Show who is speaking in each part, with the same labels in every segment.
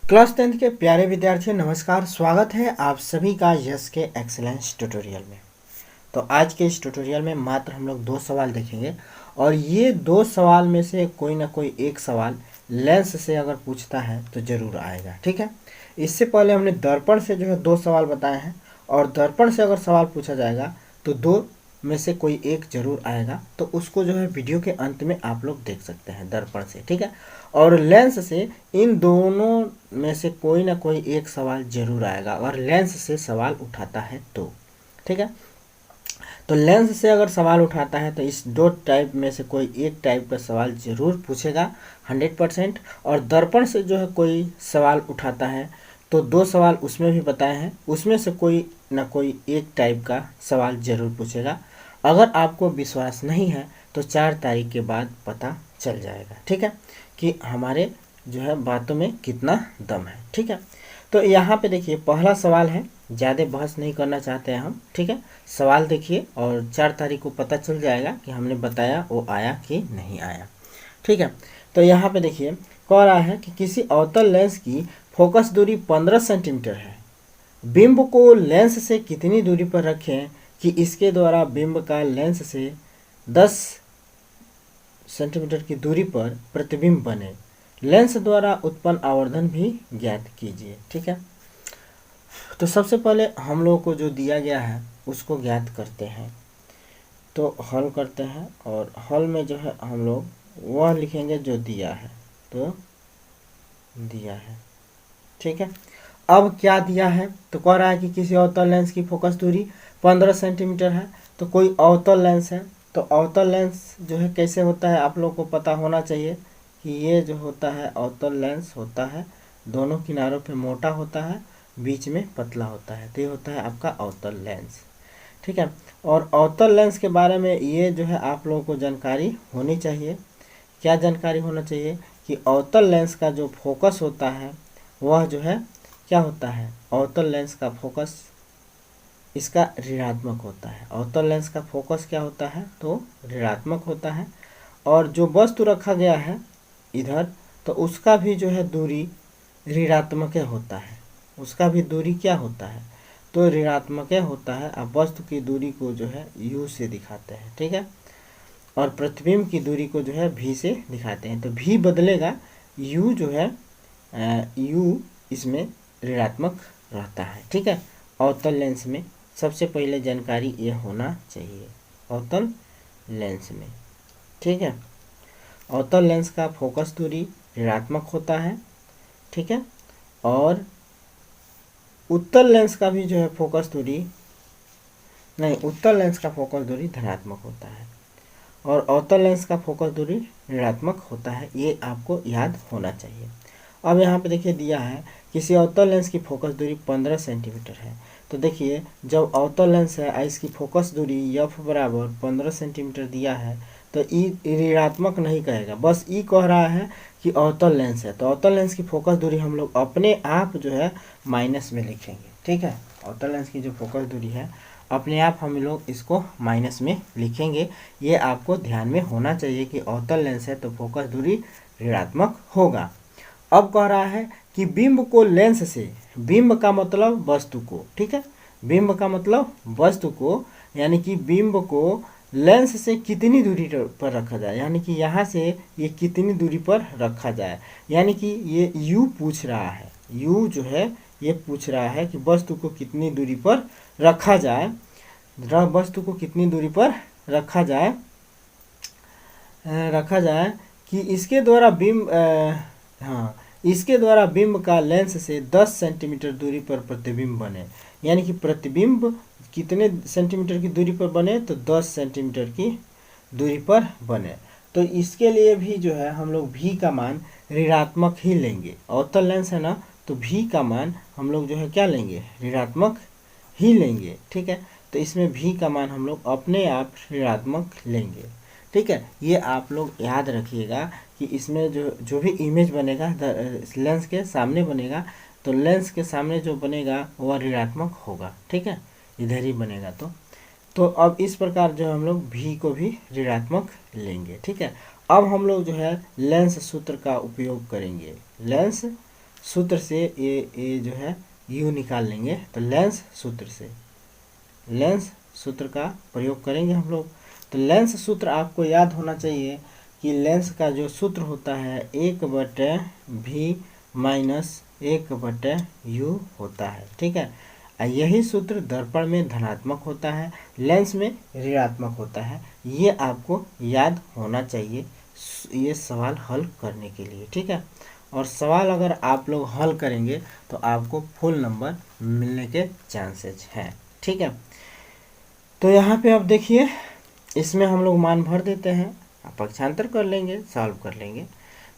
Speaker 1: Class 10th के प्यारे विद्यार्थियों नमस्कार। स्वागत है आप सभी का यस के एक्सीलेंस ट्यूटोरियल में। तो आज के इस ट्यूटोरियल में मात्र हम लोग 2 सवाल देखेंगे और ये 2 सवाल में से कोई ना कोई एक सवाल लेंस से अगर पूछता है तो ज़रूर आएगा। ठीक है, इससे पहले हमने दर्पण से जो है 2 सवाल बताए हैं और दर्पण से अगर सवाल पूछा जाएगा तो 2 में से कोई एक जरूर आएगा। तो उसको जो है वीडियो के अंत में आप लोग देख सकते हैं दर्पण से। ठीक है, और लेंस से इन दोनों में से कोई ना कोई एक सवाल जरूर आएगा अगर लेंस से सवाल उठाता है तो। ठीक है, तो लेंस से अगर सवाल उठाता है तो इस 2 टाइप में से कोई एक टाइप का सवाल जरूर पूछेगा 100%। और दर्पण से जो है कोई सवाल उठाता है तो 2 सवाल उसमें भी बताए हैं, उसमें से कोई ना कोई एक टाइप का सवाल जरूर पूछेगा। अगर आपको विश्वास नहीं है तो 4 तारीख के बाद पता चल जाएगा। ठीक है, कि हमारे जो है बातों में कितना दम है। ठीक है, तो यहाँ पे देखिए पहला सवाल है, ज़्यादा बहस नहीं करना चाहते हैं हम। ठीक है, सवाल देखिए और 4 तारीख को पता चल जाएगा कि हमने बताया वो आया कि नहीं आया। ठीक है, तो यहाँ पे देखिए कह रहा है कि किसी अवतल लेंस की फोकस दूरी 15 सेंटीमीटर है। बिंब को लेंस से कितनी दूरी पर रखें कि इसके द्वारा बिंब का लेंस से 10 सेंटीमीटर की दूरी पर प्रतिबिंब बने। लेंस द्वारा उत्पन्न आवर्धन भी ज्ञात कीजिए। ठीक है, तो सबसे पहले हम लोगों को जो दिया गया है उसको ज्ञात करते हैं। तो हल करते हैं और हल में जो है हम लोग वह लिखेंगे जो दिया है। तो दिया है, ठीक है। अब क्या दिया है, तो कह रहा है कि किसी अवतल लेंस की फोकस दूरी 15 सेंटीमीटर है। तो कोई अवतल लेंस है, तो अवतल लेंस जो है कैसे होता है आप लोग को पता होना चाहिए कि ये जो होता है अवतल लेंस होता है, दोनों किनारों पे मोटा होता है, बीच में पतला होता है। तो ये होता है आपका अवतल लेंस। ठीक है, और अवतल लेंस के बारे में ये जो है आप लोगों को जानकारी होनी चाहिए। क्या जानकारी होना चाहिए कि अवतल लेंस का जो फोकस होता है वह जो है क्या होता है, अवतल लेंस का फोकस इसका ऋणात्मक होता है। अवतल लेंस का फोकस क्या होता है, तो ऋणात्मक होता है। और जो वस्तु रखा गया है इधर, तो उसका भी जो है दूरी ऋणात्मक होता है। उसका भी दूरी क्या होता है, तो ऋणात्मक होता है। अब वस्तु की दूरी को जो है u से दिखाते हैं। ठीक है, और प्रतिबिंब की दूरी को जो है v से दिखाते हैं। तो v बदलेगा, u जो है u इसमें ऋणात्मक रहता है। ठीक है, अवतल लेंस में सबसे पहले जानकारी ये होना चाहिए अवतल लेंस में। ठीक है, अवतल लेंस का फोकस दूरी ऋणात्मक होता है। ठीक है, और उत्तल लेंस का भी जो है फोकस दूरी नहीं, उत्तल लेंस का फोकस दूरी धनात्मक होता है और अवतल लेंस का फोकस दूरी ऋणात्मक होता है। ये आपको याद होना चाहिए। अब यहाँ पे देखिए दिया है किसी अवतल लेंस की फोकस दूरी 15 सेंटीमीटर है। तो देखिए जब अवतल लेंस है इसकी फोकस दूरी f बराबर 15 सेंटीमीटर दिया है तो ई ऋणात्मक नहीं कहेगा, बस ई कह रहा है कि अवतल लेंस है। तो अवतल लेंस की फोकस दूरी हम लोग अपने आप जो है माइनस में लिखेंगे। ठीक है, अवतल लेंस की जो फोकस दूरी है अपने आप हम लोग इसको माइनस में लिखेंगे। ये आपको ध्यान में होना चाहिए कि अवतल लेंस है तो फोकस दूरी ऋणात्मक होगा। अब कह रहा है कि बिंब को लेंस से, बिंब का मतलब वस्तु को, ठीक है, बिंब का मतलब वस्तु को, यानी कि बिंब को लेंस से कितनी दूरी पर रखा जाए, यानी कि यहाँ से ये कितनी दूरी पर रखा जाए। यानी कि ये u पूछ रहा है, u जो है ये पूछ रहा है कि वस्तु को कितनी दूरी पर रखा जाए, वस्तु को कितनी दूरी पर रखा जाए कि इसके द्वारा बिंब इसके द्वारा बिंब का लेंस से 10 सेंटीमीटर दूरी पर प्रतिबिंब बने। यानी कि प्रतिबिंब कितने सेंटीमीटर की दूरी पर बने, तो 10 सेंटीमीटर की दूरी पर बने। तो इसके लिए भी जो है हम लोग v का मान ऋणात्मक ही लेंगे। अवतल लेंस है ना, तो v का मान हम लोग जो है क्या लेंगे, ऋणात्मक ही लेंगे। ठीक है, तो इसमें v का मान हम लोग अपने आप ऋणात्मक लेंगे। ठीक है, ये आप लोग याद रखिएगा कि इसमें जो भी इमेज बनेगा लेंस के सामने बनेगा, तो लेंस के सामने जो बनेगा वह ऋणात्मक होगा। ठीक है, इधर ही बनेगा। तो अब इस प्रकार जो हम लोग v को भी ऋणात्मक लेंगे। ठीक है, अब हम लोग जो है लेंस सूत्र का उपयोग करेंगे। लेंस सूत्र से ये जो है u निकाल लेंगे। तो लेंस सूत्र से, लेंस सूत्र का प्रयोग करेंगे हम लोग। तो लेंस सूत्र आपको याद होना चाहिए कि लेंस का जो सूत्र होता है 1/v माइनस 1/u होता है, ठीक है। यही सूत्र दर्पण में धनात्मक होता है, लेंस में ऋणात्मक होता है। ये आपको याद होना चाहिए ये सवाल हल करने के लिए, ठीक है। और सवाल अगर आप लोग हल करेंगे तो आपको फुल नंबर मिलने के चांसेस हैं, ठीक है। तो यहाँ पे आप देखिए, इसमें हम लोग मान भर देते हैं, पक्षांतर कर लेंगे, सॉल्व कर लेंगे।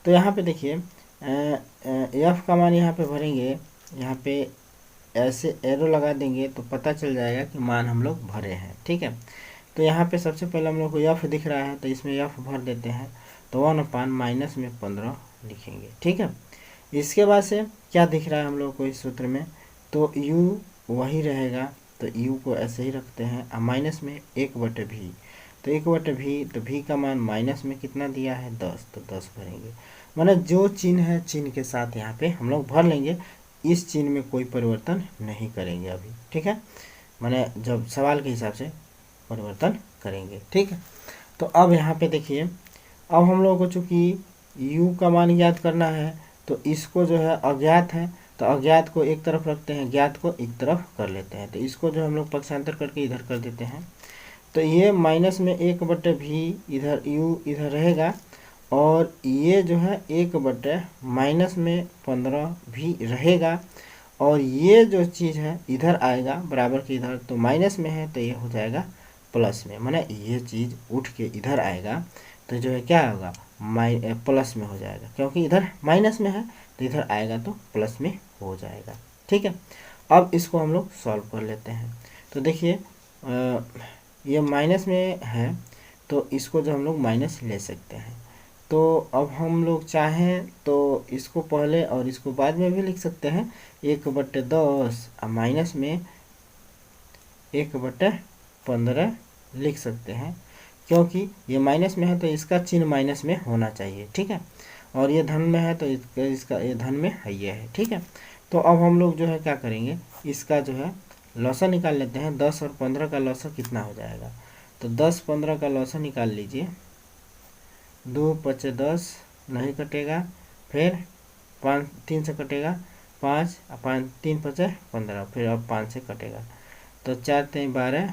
Speaker 1: तो यहाँ पे देखिए एफ का मान यहाँ पे भरेंगे, यहाँ पे ऐसे एरो लगा देंगे तो पता चल जाएगा कि मान हम लोग भरे हैं, ठीक है। तो यहाँ पे सबसे पहले हम लोग को एफ दिख रहा है तो इसमें एफ भर देते हैं। तो 1/-15 लिखेंगे, ठीक है। इसके बाद से क्या दिख रहा है हम लोग को इस सूत्र में, तो u वही रहेगा, तो u को ऐसे ही रखते हैं। अब माइनस में 1/v, तो 1/v, तो v का मान माइनस में कितना दिया है 10, तो 10 भरेंगे। माने जो चिन्ह है चिन्ह के साथ यहाँ पे हम लोग भर लेंगे, इस चिन्ह में कोई परिवर्तन नहीं करेंगे अभी, ठीक है। माने जब सवाल के हिसाब से परिवर्तन करेंगे, ठीक है। तो अब यहाँ पे देखिए, अब हम लोगों को चूँकि u का मान ज्ञात करना है, तो इसको जो है अज्ञात है, तो अज्ञात को एक तरफ रखते हैं, ज्ञात को एक तरफ कर लेते हैं। तो इसको जो हम लोग पक्षांतर करके इधर कर देते हैं। तो ये माइनस में 1/v इधर u इधर रहेगा, और ये जो है 1/-15v रहेगा, और ये जो चीज़ है इधर आएगा बराबर के इधर, तो माइनस में है तो ये हो जाएगा प्लस में, माने ये चीज़ उठ के इधर आएगा तो जो है क्या होगा प्लस में हो जाएगा, क्योंकि इधर माइनस में है तो इधर आएगा तो प्लस में हो जाएगा, ठीक है। अब इसको हम लोग सॉल्व कर लेते हैं। तो देखिए ये माइनस में है तो इसको जो हम लोग माइनस ले सकते हैं। तो अब हम लोग चाहें तो इसको पहले और इसको बाद में भी लिख सकते हैं, 1/10 माइनस में 1/15 लिख सकते हैं, क्योंकि ये माइनस में है तो इसका चिन्ह माइनस में होना चाहिए, ठीक है। और ये धन में है तो इसका ये धन में है, ये है, ठीक है। तो अब हम लोग जो है क्या करेंगे, इसका जो है लॉसा निकाल लेते हैं। 10 और 15 का लॉसा कितना हो जाएगा, तो 10-15 का लॉसा निकाल लीजिए। 2×5 = 10 नहीं कटेगा, फिर 5 3 से कटेगा 5, 3×5 = 15, फिर अब 5 से कटेगा तो 4×3 = 12,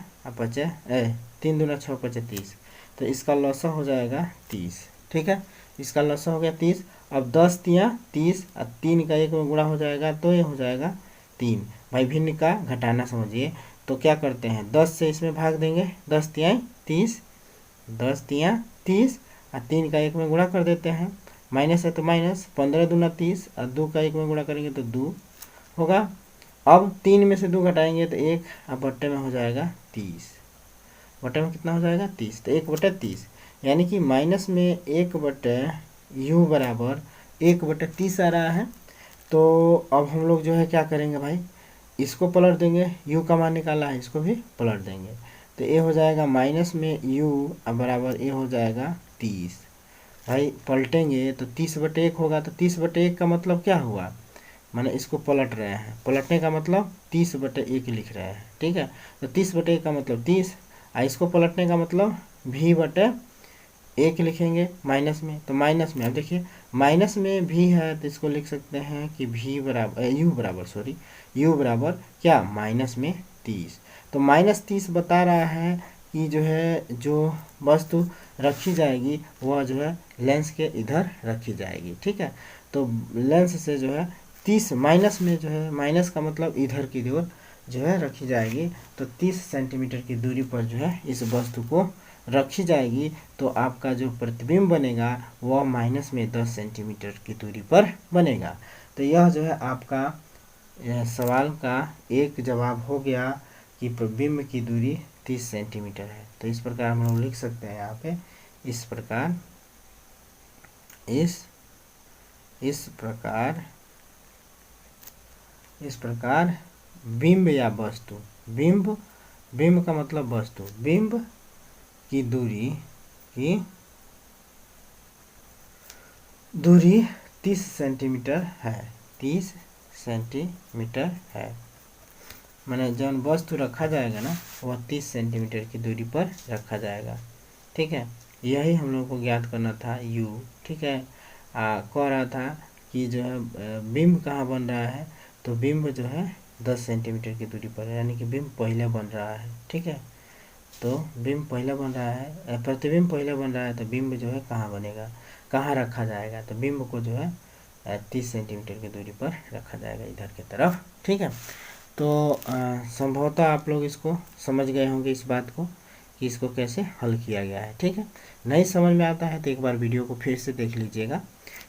Speaker 1: 3 दूना 6 × 5 = 30, तो इसका लॉसा हो जाएगा 30, ठीक है। इसका लॉसा हो गया 30। अब 10 तियाँ 30 और 3 का 1 में गुणा हो जाएगा तो ये हो जाएगा 3। भाई भिन्न का घटाना समझिए, तो क्या करते हैं 10 से इसमें भाग देंगे, 10 तियाँ 30, 10 तियाँ 30 और 3 का 1 में गुणा कर देते हैं, माइनस है तो माइनस, 15 दूना 30 और 2 का 1 में गुणा करेंगे तो 2 होगा। अब 3 में से 2 घटाएंगे तो 1, अब बट्टे में हो जाएगा 30, बट्टे में कितना हो जाएगा 30, तो 1/30, यानी कि माइनस में 1/u बराबर 1/30 आ रहा है। तो अब हम लोग जो है क्या करेंगे भाई, इसको पलट देंगे, u का मान निकाला है इसको भी पलट देंगे, तो ये हो जाएगा माइनस में u बराबर ये हो जाएगा 30। भाई पलटेंगे तो 30/1 होगा, तो 30/1 का मतलब क्या हुआ, माने इसको पलट रहे हैं, पलटने का मतलब 30/1 लिख रहे हैं, ठीक है। तो 30/1 का मतलब 30, और इसको पलटने का मतलब v/1 लिखेंगे माइनस में। तो माइनस में अब देखिए माइनस में v है तो इसको लिख सकते हैं कि u बराबर क्या माइनस में 30। तो -30 बता रहा है कि जो है जो वस्तु रखी जाएगी वह जो है लेंस के इधर रखी जाएगी, ठीक है। तो लेंस से जो है 30 माइनस में जो है, माइनस का मतलब इधर की ओर जो है रखी जाएगी, तो 30 सेंटीमीटर की दूरी पर जो है इस वस्तु को रखी जाएगी। तो आपका जो प्रतिबिंब बनेगा वह माइनस में 10 सेंटीमीटर की दूरी पर बनेगा। तो यह जो है आपका सवाल का एक जवाब हो गया कि प्रतिबिंब की दूरी 30 सेंटीमीटर है। तो इस प्रकार हम लोग लिख सकते हैं यहाँ पे, इस प्रकार बिंब या वस्तु, बिंब का मतलब वस्तु, बिंब की दूरी 30 सेंटीमीटर है, 30 सेंटीमीटर है। माने जौन वस्तु रखा जाएगा ना वह 30 सेंटीमीटर की दूरी पर रखा जाएगा। ठीक है, यही हम लोग को ज्ञात करना था u। ठीक है, कह रहा था कि जो है बिंब कहाँ बन रहा है, तो बिंब जो है 10 सेंटीमीटर की दूरी पर है, यानी कि बिंब पहले बन रहा है। ठीक है, तो बिंब पहले बन रहा है, प्रतिबिंब पहले बन रहा है, तो बिंब जो है कहाँ बनेगा, कहाँ रखा जाएगा, तो बिंब को जो है 30 सेंटीमीटर की दूरी पर रखा जाएगा इधर की तरफ। ठीक है, तो संभवतः आप लोग इसको समझ गए होंगे इस बात को कि इसको कैसे हल किया गया है। ठीक है, नहीं समझ में आता है तो एक बार वीडियो को फिर से देख लीजिएगा।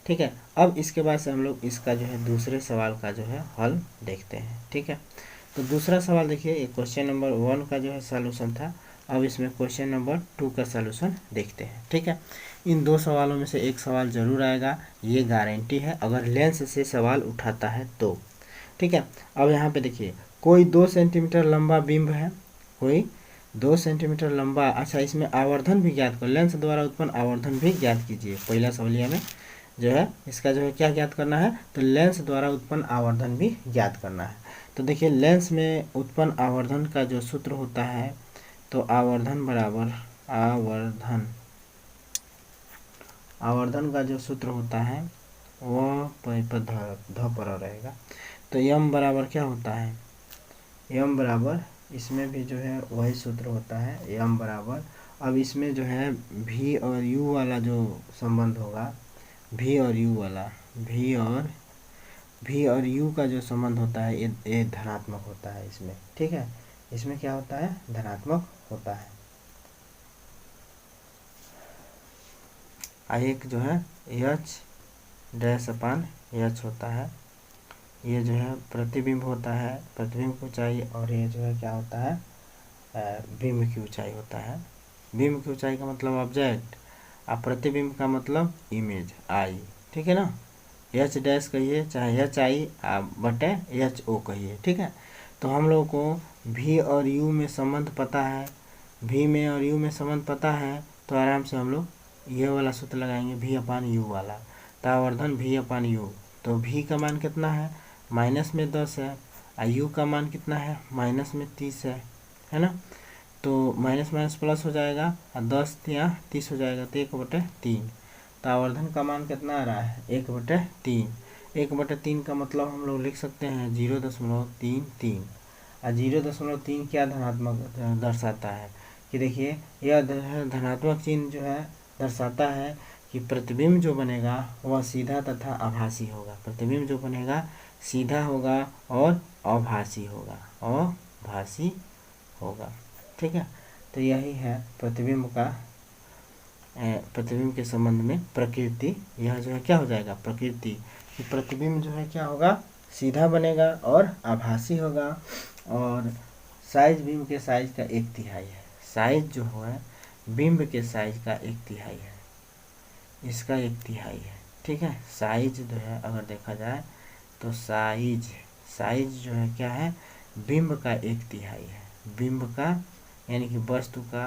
Speaker 1: ठीक है, अब इसके बाद से हम लोग इसका जो है दूसरे सवाल का जो है हल देखते हैं। ठीक है, तो दूसरा सवाल देखिए, ये क्वेश्चन नंबर 1 का जो है सॉल्यूशन था। अब इसमें क्वेश्चन नंबर 2 का सॉल्यूशन देखते हैं। ठीक है, इन दो सवालों में से एक सवाल जरूर आएगा, ये गारंटी है, अगर लेंस से सवाल उठाता है तो। ठीक है, अब यहाँ पे देखिए, कोई 2 सेंटीमीटर लंबा बिंब है, कोई 2 सेंटीमीटर लंबा। अच्छा, इसमें आवर्धन भी ज्ञात कर, लेंस द्वारा उत्पन्न आवर्धन भी ज्ञात कीजिए। पहला सवालिया में जो है इसका जो है क्या ज्ञात करना है, तो लेंस द्वारा उत्पन्न आवर्धन भी ज्ञात करना है। तो देखिए, लेंस में उत्पन्न आवर्धन का जो सूत्र होता है, तो आवर्धन बराबर आवर्धन का जो सूत्र होता है वह ध पर रहेगा। तो यम बराबर क्या होता है, यम बराबर, इसमें भी जो है वही सूत्र होता है, यम बराबर। अब इसमें जो है भी और यू वाला जो संबंध होगा, भी और यू वाला, भी और यू का जो संबंध होता है ये धनात्मक होता है इसमें। ठीक है, इसमें क्या होता है, धनात्मक होता है। एक जो है एच डैश अपान एच होता है, ये जो है प्रतिबिंब होता है, प्रतिबिंब की ऊंचाई, और ये जो है क्या होता है, बिंब की ऊंचाई होता है। बिंब की ऊंचाई का मतलब ऑब्जेक्ट, और प्रतिबिंब का मतलब इमेज आई। ठीक है ना, एच डैश कहिए चाहे एच आई बटे एच ओ कहिए। ठीक है, तो हम लोग को भी और यू में संबंध पता है, भी में और यू में संबंध पता है, तो आराम से हम लोग ये वाला सूत्र लगाएंगे, भी अपान यू वाला। तो आवर्धन भी अपान यू, तो भी का मान कितना है, माइनस में 10 है, और यू का मान कितना है, माइनस में 30 है ना। तो माइनस माइनस प्लस हो जाएगा, और 10 या 30 हो जाएगा, तो 1/3। तो आवर्धन का मान कितना आ रहा है, 1/3। 1/3 का मतलब हम लोग लिख सकते हैं 0.33। और 0.3 क्या धनात्मक दर्शाता है, कि देखिए यह धनात्मक चिन्ह जो है दर्शाता है कि प्रतिबिंब जो बनेगा वह सीधा तथा आभासी होगा। प्रतिबिंब जो बनेगा सीधा होगा और आभासी होगा। ठीक है, तो यही है प्रतिबिंब का, प्रतिबिंब के संबंध में प्रकृति। यह जो है क्या हो जाएगा, प्रकृति, कि प्रतिबिंब जो है क्या होगा, सीधा बनेगा और आभासी होगा। और साइज बिंब के साइज का 1/3 है, साइज जो है बिंब के साइज का 1/3 है, इसका 1/3 है। ठीक है, साइज जो है अगर देखा जाए तो साइज जो है क्या है, बिंब का 1/3 है, बिंब का यानी कि वस्तु का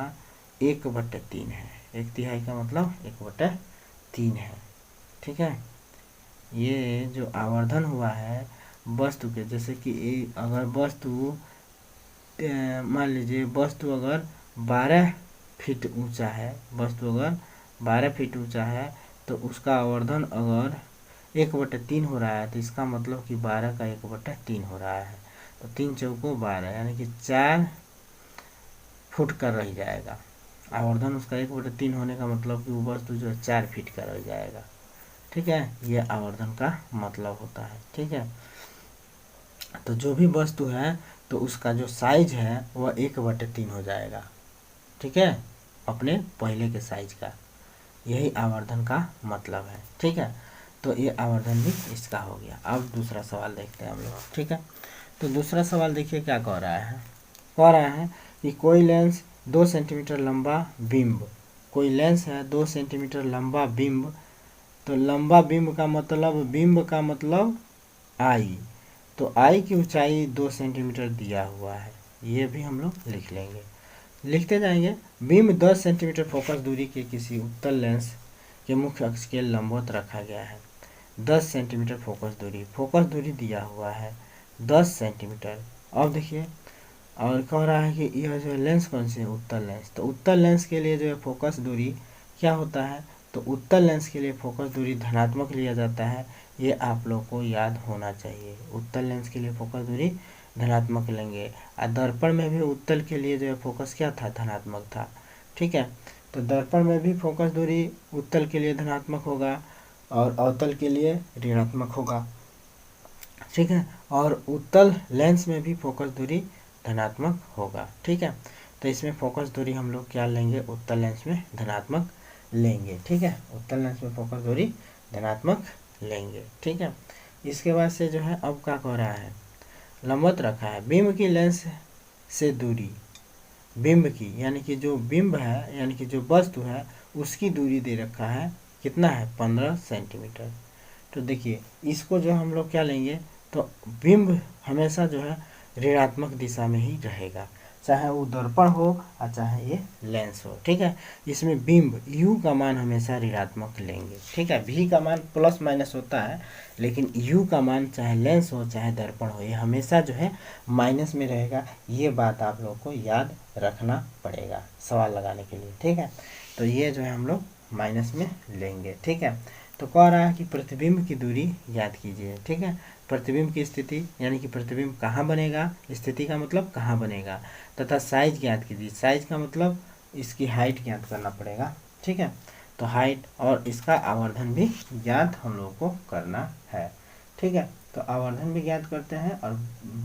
Speaker 1: 1/3 है। 1/3 का मतलब 1/3 है। ठीक है, ये जो आवर्धन हुआ है वस्तु के, जैसे कि अगर वस्तु मान लीजिए वस्तु अगर 12 फीट ऊंचा है, वस्तु अगर 12 फीट ऊंचा है, तो उसका आवर्धन अगर 1/3 हो रहा है, तो इसका मतलब कि 12 का 1/3 हो रहा है। तो 3 चौको 12 यानी कि 4 फुट का रह जाएगा। आवर्धन उसका 1/3 होने का मतलब कि वो वस्तु जो है 4 फीट का रह जाएगा। ठीक है, ये आवर्धन का मतलब होता है। ठीक है, तो जो भी वस्तु है तो उसका जो साइज है वह 1/3 हो जाएगा। ठीक है, अपने पहले के साइज का, यही आवर्धन का मतलब है। ठीक है, तो ये आवर्धन भी इसका हो गया। अब दूसरा सवाल देखते हैं हम लोग। ठीक है, तो दूसरा सवाल देखिए क्या कह रहा है कि कोई लेंस 2 सेंटीमीटर लंबा बिंब, कोई लेंस है 2 सेंटीमीटर लंबा बिंब, तो लंबा बिंब का मतलब, बिंब का मतलब आई, तो आई की ऊंचाई 2 सेंटीमीटर दिया हुआ है, ये भी हम लोग लिख लेंगे, लिखते जाएंगे। बिंब 10 सेंटीमीटर फोकस दूरी के किसी उत्तल लेंस के मुख्य अक्ष के लंबवत रखा गया है। 10 सेंटीमीटर फोकस दूरी दिया हुआ है 10 सेंटीमीटर। अब देखिए और कह रहा है कि यह जो है लेंस कौन सी है, उत्तल लेंस। तो उत्तल लेंस के लिए जो है फोकस दूरी क्या होता है, तो उत्तल लेंस के लिए फोकस दूरी धनात्मक लिया जाता है। ये आप लोग को याद होना चाहिए, उत्तल लेंस के लिए फोकस दूरी धनात्मक लेंगे। और दर्पण में भी उत्तल के लिए जो है फोकस क्या था, धनात्मक था। ठीक है, तो दर्पण में भी फोकस दूरी उत्तल के लिए धनात्मक होगा और अवतल के लिए ऋणात्मक होगा। ठीक है, और उत्तल लेंस में भी फोकस दूरी धनात्मक होगा। ठीक है, तो इसमें फोकस दूरी हम लोग क्या लेंगे, उत्तल लेंस में धनात्मक लेंगे। ठीक है, उत्तल लेंस में फोकस दूरी धनात्मक लेंगे। ठीक है, इसके बाद से जो है अब क्या कह रहा है, लंबवत रखा है बिंब की लेंस से दूरी, बिंब की यानी कि जो बिंब है यानी कि जो वस्तु है उसकी दूरी दे रखा है, कितना है, 15 सेंटीमीटर। तो देखिए इसको जो हम लोग क्या लेंगे, तो बिंब हमेशा जो है ऋणात्मक दिशा में ही रहेगा, चाहे वो दर्पण हो और चाहे ये लेंस हो। ठीक है, इसमें बिंब u का मान हमेशा ऋणात्मक लेंगे। ठीक है, v का मान प्लस माइनस होता है, लेकिन u का मान चाहे लेंस हो चाहे दर्पण हो ये हमेशा जो है माइनस में रहेगा। ये बात आप लोग को याद रखना पड़ेगा सवाल लगाने के लिए। ठीक है, तो ये जो है हम लोग माइनस में लेंगे। ठीक है, तो कह रहा है कि प्रतिबिंब की दूरी याद कीजिए। ठीक है, प्रतिबिंब की स्थिति यानी कि प्रतिबिंब कहाँ बनेगा, स्थिति का मतलब कहाँ बनेगा, तथा साइज ज्ञात कीजिए। साइज का मतलब इसकी हाइट ज्ञात करना पड़ेगा। ठीक है, तो हाइट और इसका आवर्धन भी ज्ञात हम लोग को करना है। ठीक है, तो आवर्धन भी ज्ञात करते हैं और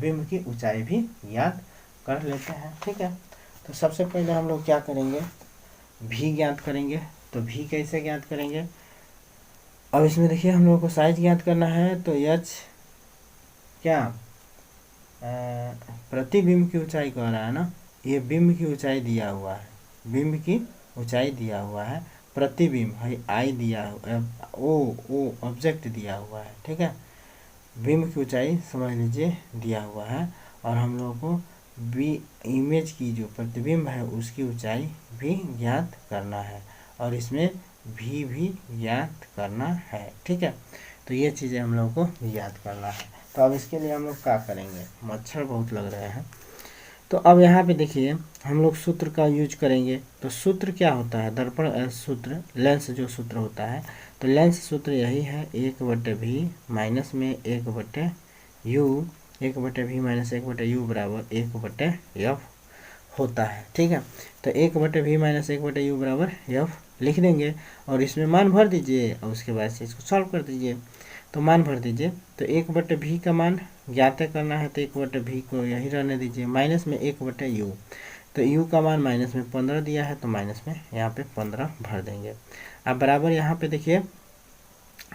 Speaker 1: बिंब की ऊंचाई भी ज्ञात कर लेते हैं। ठीक है, तो सबसे पहले हम लोग क्या करेंगे, भी ज्ञात करेंगे। तो भी कैसे ज्ञात करेंगे, अब इसमें देखिए हम लोग को साइज ज्ञात करना है, तो एच क्या प्रतिबिंब की ऊंचाई कह रहा है ना, ये बिंब की ऊंचाई दिया हुआ है, बिंब की ऊंचाई दिया हुआ है, प्रतिबिंब है आई दिया, ओ ऑब्जेक्ट दिया हुआ है। ठीक है, बिंब की ऊंचाई समझ लीजिए दिया हुआ है, और हम लोगों को बी इमेज की जो प्रतिबिंब है उसकी ऊंचाई भी ज्ञात करना है, और इसमें भी ज्ञात करना है। ठीक है, तो ये चीज़ें हम लोगों को याद करना है। तो अब इसके लिए हम लोग क्या करेंगे, मच्छर बहुत लग रहे हैं, तो अब यहाँ पे देखिए हम लोग सूत्र का यूज करेंगे। तो सूत्र क्या होता है, दर्पण सूत्र, लेंस जो सूत्र होता है, तो लेंस सूत्र यही है, 1/v माइनस में 1/u, 1/v माइनस 1/u बराबर 1/f होता है। ठीक है, तो 1/v माइनस 1/u बराबर f लिख देंगे और इसमें मान भर दीजिए और उसके बाद से इसको सॉल्व कर दीजिए। तो मान भर दीजिए, तो 1/v का मान ज्ञात करना है, तो 1/v को यही रहने दीजिए, माइनस में 1/u, तो u का मान माइनस में 15 दिया है, तो माइनस में यहाँ पे 15 भर देंगे। अब बराबर यहाँ पे देखिए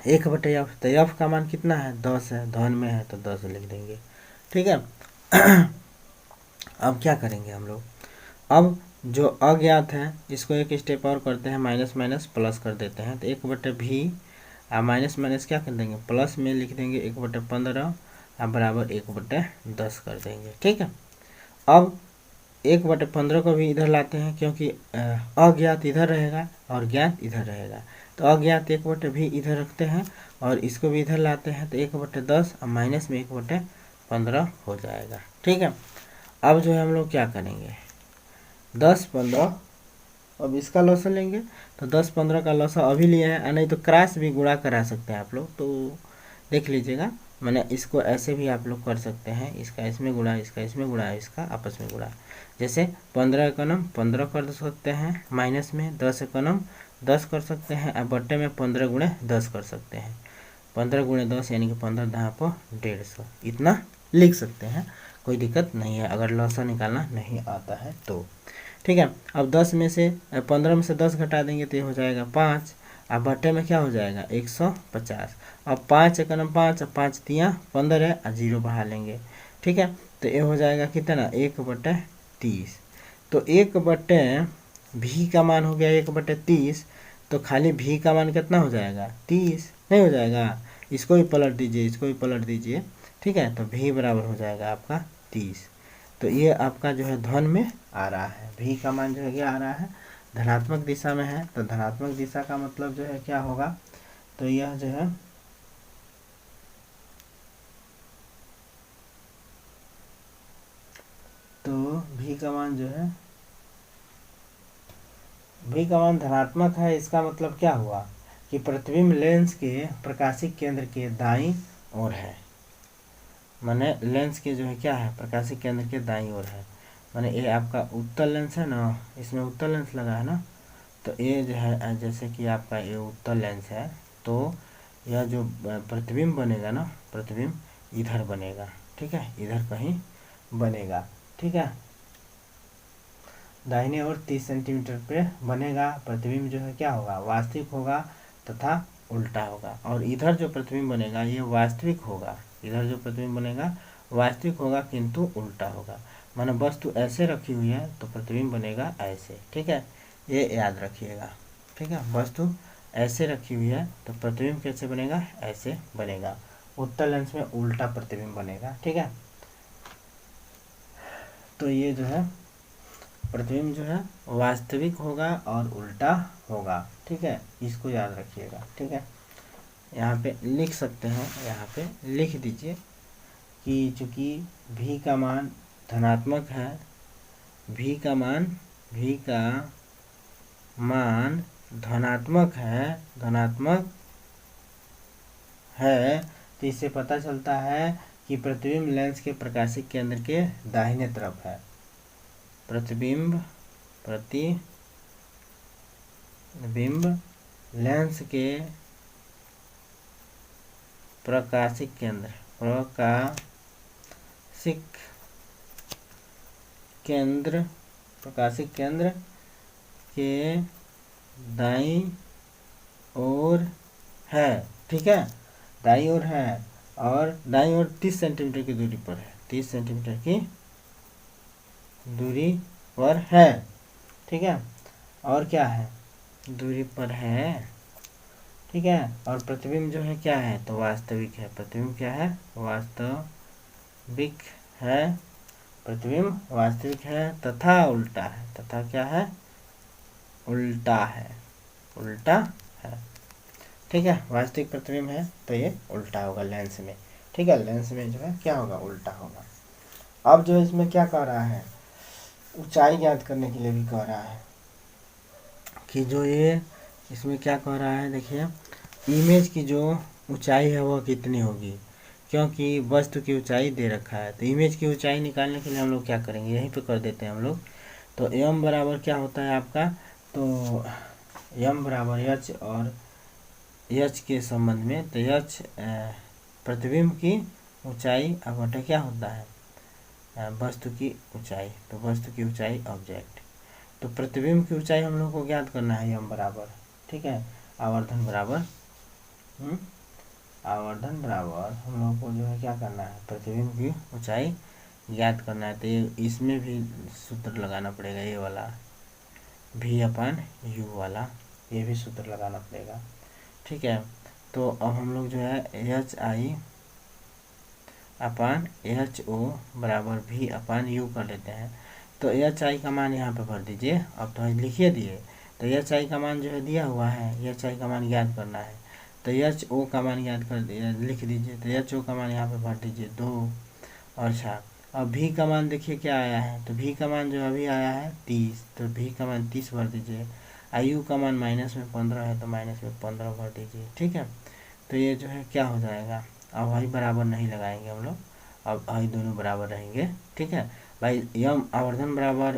Speaker 1: 1/f, तो f का मान कितना है, 10 है, धन में है तो 10 लिख देंगे। ठीक है, अब क्या करेंगे हम लोग, अब जो अज्ञात है इसको एक स्टेप और करते हैं, माइनस माइनस प्लस कर देते हैं, तो 1/v माइनस माइनस क्या कर देंगे, प्लस में लिख देंगे 1/15 बराबर 1/10 कर देंगे। ठीक है, अब 1/15 को भी इधर लाते हैं, क्योंकि अज्ञात इधर रहेगा और ज्ञात इधर रहेगा, तो अज्ञात 1/v इधर रखते हैं और इसको भी इधर लाते हैं, तो 1/10 और माइनस में 1/15 हो जाएगा। ठीक है, अब जो है हम लोग क्या करेंगे, 10-15, अब इसका लॉसन लेंगे, तो 10-15 का लॉसन अभी लिए हैं, नहीं तो क्रॉस भी गुणा करा सकते हैं आप लोग, तो देख लीजिएगा, मैंने इसको ऐसे भी आप लोग कर सकते हैं, इसका इसमें गुणा, इसका इसमें गुणा, इसका आपस में गुणा, जैसे 15 एकनम 15 कर सकते हैं, माइनस में 10 एकनम 10 कर सकते हैं, और बट्टे में 15 गुणे 10 कर सकते हैं, 15 गुणे 10 यानी कि 15 10 पर 150, इतना लिख सकते हैं, कोई दिक्कत नहीं है अगर लॉसन निकालना नहीं आता है तो। ठीक है, अब 10 में से 15 में से 10 घटा देंगे तो ये हो जाएगा 5, अब बट्टे में क्या हो जाएगा 150, अब 5 एकनम 5, अब 5 तियाँ 15 है और 0 बढ़ा लेंगे। ठीक है, तो ये हो जाएगा कितना 1/30, तो 1/v का मान हो गया 1/30, तो खाली v का मान कितना हो जाएगा 30, नहीं हो जाएगा, इसको भी पलट दीजिए, इसको भी पलट दीजिए। ठीक है, तो v बराबर हो जाएगा आपका 30, तो ये आपका जो है धन में आ रहा है, v का मान जो है क्या आ रहा है, धनात्मक दिशा में है, तो धनात्मक दिशा का मतलब जो है क्या होगा, तो यह जो है भी का मान जो है भी का मान धनात्मक है, इसका मतलब क्या हुआ कि प्रतिबिंब लेंस के प्रकाशिक केंद्र के दाईं ओर है। माने लेंस के जो है क्या है, प्रकाशिक केंद्र के दाईं ओर है। माने ये आपका उत्तल लेंस है ना, इसमें उत्तल लेंस लगा है ना, तो ये जो है जैसे कि आपका ये उत्तल लेंस है, तो यह जो प्रतिबिंब बनेगा ना, प्रतिबिंब इधर बनेगा, ठीक है, इधर कहीं बनेगा, ठीक है, दाहिने ओर 30 सेंटीमीटर पे बनेगा। प्रतिबिंब जो है क्या होगा, वास्तविक होगा तथा उल्टा होगा। और इधर जो प्रतिबिंब बनेगा ये वास्तविक होगा, इधर जो प्रतिबिंब बनेगा वास्तविक होगा किंतु उल्टा होगा। माने वस्तु ऐसे रखी हुई है तो प्रतिबिंब बनेगा ऐसे, ठीक है, ये याद रखिएगा, ठीक है। वस्तु ऐसे रखी हुई है तो प्रतिबिंब कैसे बनेगा, ऐसे बनेगा। उत्तल लेंस में उल्टा प्रतिबिंब बनेगा, ठीक है। तो ये जो है प्रतिबिंब जो है वास्तविक होगा और उल्टा होगा, ठीक है, इसको याद रखिएगा, ठीक है। यहाँ पे लिख सकते हैं, यहाँ पे लिख दीजिए कि चूंकि भी का मान धनात्मक है, भी का मान धनात्मक है, तो इससे पता चलता है कि प्रतिबिंब लेंस के प्रकाशिक केंद्र के दाहिने तरफ है। प्रतिबिंब लेंस के प्रकाशिक केंद्र के दाईं ओर है, ठीक है, दाईं ओर है, और दाईं ओर 30 सेंटीमीटर की दूरी पर है, 30 सेंटीमीटर की दूरी पर है, ठीक है। और क्या है, दूरी पर है, ठीक है। और प्रतिबिंब जो है क्या है, तो वास्तविक है। प्रतिबिंब क्या है, वास्तविक है, प्रतिबिंब वास्तविक है तथा उल्टा है, तथा क्या है, उल्टा है, ठीक है। वास्तविक प्रतिबिंब है तो ये उल्टा होगा लेंस में, ठीक है, लेंस में जो है क्या होगा, उल्टा होगा। अब जो इसमें क्या कह रहा है, ऊंचाई ज्ञात करने के लिए भी कह रहा है कि जो ये इसमें क्या कह रहा है, देखिए इमेज की जो ऊंचाई है वह कितनी होगी, क्योंकि वस्तु की ऊंचाई दे रखा है। तो इमेज की ऊंचाई निकालने के लिए हम लोग क्या करेंगे, यहीं पे कर देते हैं हम लोग। तो m बराबर क्या होता है आपका, तो m बराबर h और h के संबंध में, तो h प्रतिबिंब की ऊंचाई अब बटा क्या होता है, वस्तु की ऊंचाई, तो वस्तु की ऊंचाई ऑब्जेक्ट। तो प्रतिबिंब की ऊंचाई हम लोग को ज्ञात करना है m बराबर, ठीक है, आवर्धन बराबर हम लोग को जो है क्या करना है, प्रतिबिंब की ऊंचाई ज्ञात करना है। तो इसमें भी सूत्र लगाना पड़ेगा, ये वाला v/u वाला, ये भी सूत्र लगाना पड़ेगा, ठीक है। तो अब हम लोग जो है HI/HO बराबर v/u कर लेते हैं। तो HI का मान यहाँ पे भर दीजिए, अब तो लिखिए दिए, तो HI का मान जो है दिया हुआ है, HI का मान याद करना है, तो HO का मान याद कर लिख दीजिए, तो HO का मान यहाँ पे भर दीजिए 2। और 4। अब v का मान देखिए क्या आया है, तो v का मान जो अभी आया है 30, तो v का मान 30 भर दीजिए। u का मान माइनस में 15 है तो माइनस में 15 भर दीजिए, ठीक है। तो ये जो है क्या हो जाएगा, अब i बराबर नहीं लगाएंगे हम लोग, अब i दोनों बराबर रहेंगे, ठीक है भाई। यम आवर्धन बराबर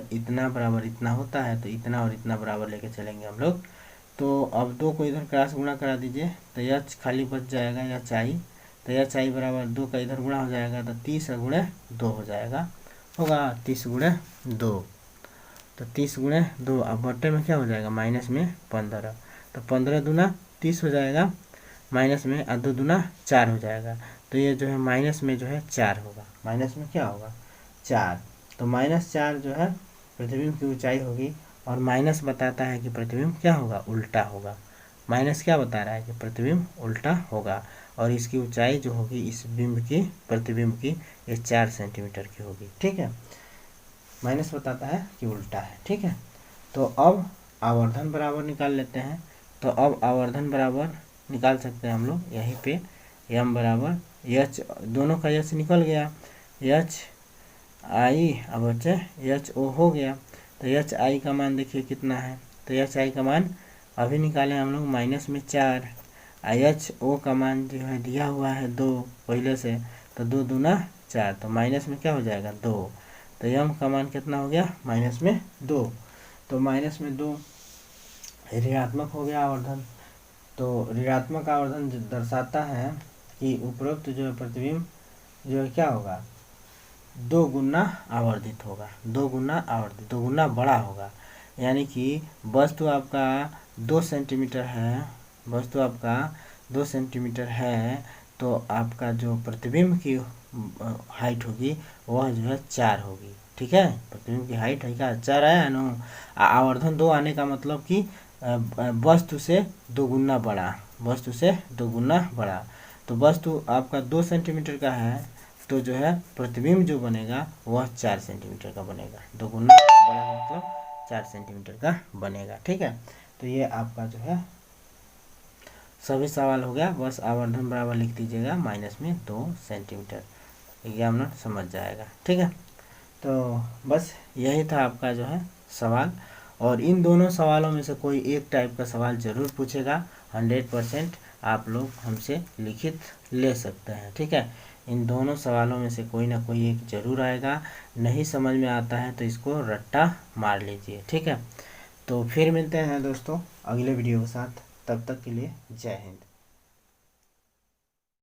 Speaker 1: इतना होता है, तो इतना और इतना बराबर लेके चलेंगे हम लोग। तो अब 2 को इधर क्रॉस गुणा करा दीजिए, तो h खाली बच जाएगा, HI, तो HI बराबर 2 का इधर गुणा हो जाएगा, तो 30 गुणे 2 हो जाएगा, होगा 30 गुणे 2, तो 30 गुणे 2, अब बट्टे में क्या हो जाएगा, माइनस में 15, तो 15 दूना 30 हो जाएगा, माइनस में 2 दूना 4 हो जाएगा। तो ये जो है माइनस में जो है 4 होगा, माइनस में क्या होगा 4, तो -4 जो है प्रतिबिंब की ऊंचाई होगी। और माइनस बताता है कि प्रतिबिंब क्या होगा, उल्टा होगा। माइनस क्या बता रहा है कि प्रतिबिंब उल्टा होगा, और इसकी ऊंचाई जो होगी इस बिंब की, प्रतिबिंब की, ये 4 सेंटीमीटर की होगी, ठीक है। माइनस बताता है कि उल्टा है, ठीक है। तो अब आवर्धन बराबर निकाल लेते हैं। तो अब आवर्धन बराबर निकाल सकते हैं हम लोग यहीं पे, m बराबर h, दोनों का h निकल गया, h आई, अब बच्चे एच ओ हो गया। तो एच आई का मान देखिए कितना है, तो एच आई का मान अभी निकाले हम लोग माइनस में 4। एच ओ का मान जो है दिया हुआ है 2 पहले से, तो 2 दूना 4, तो माइनस में क्या हो जाएगा 2। तो एम का मान कितना हो गया माइनस में 2। तो माइनस में 2 ऋणात्मक हो गया आवर्धन। तो ऋणात्मक आवर्धन दर्शाता है कि उपरोक्त जो है प्रतिबिंब जो है क्या होगा, 2 गुना आवर्धित होगा, 2 गुना आवर्धित, 2 गुना बड़ा होगा। यानी कि वस्तु आपका 2 सेंटीमीटर है, वस्तु आपका 2 सेंटीमीटर है, तो आपका जो प्रतिबिंब की हाइट होगी वह जो है 4 होगी। ठीक है, प्रतिबिंब की हाइट है क्या 4 है ना। आवर्धन 2 आने का मतलब कि वस्तु से 2 गुना बड़ा, वस्तु से 2 गुना बड़ा। तो वस्तु आपका 2 सेंटीमीटर का है, तो जो है प्रतिबिंब जो बनेगा वह 4 सेंटीमीटर का बनेगा। 2 गुना बड़ा मतलब 4 सेंटीमीटर का बनेगा। ठीक है, तो ये आपका जो है सभी सवाल हो गया। बस आवर्धन बराबर लिख दीजिएगा माइनस में 2 सेंटीमीटर, एग्जामिनर समझ जाएगा। ठीक है, तो बस यही था आपका जो है सवाल। और इन दोनों सवालों में से कोई एक टाइप का सवाल ज़रूर पूछेगा, 100% आप लोग हमसे लिखित ले सकते हैं। ठीक है, इन दोनों सवालों में से कोई ना कोई एक ज़रूर आएगा। नहीं समझ में आता है तो इसको रट्टा मार लीजिए। ठीक है, तो फिर मिलते हैं दोस्तों अगले वीडियो के साथ, तब तक के लिए जय हिंद।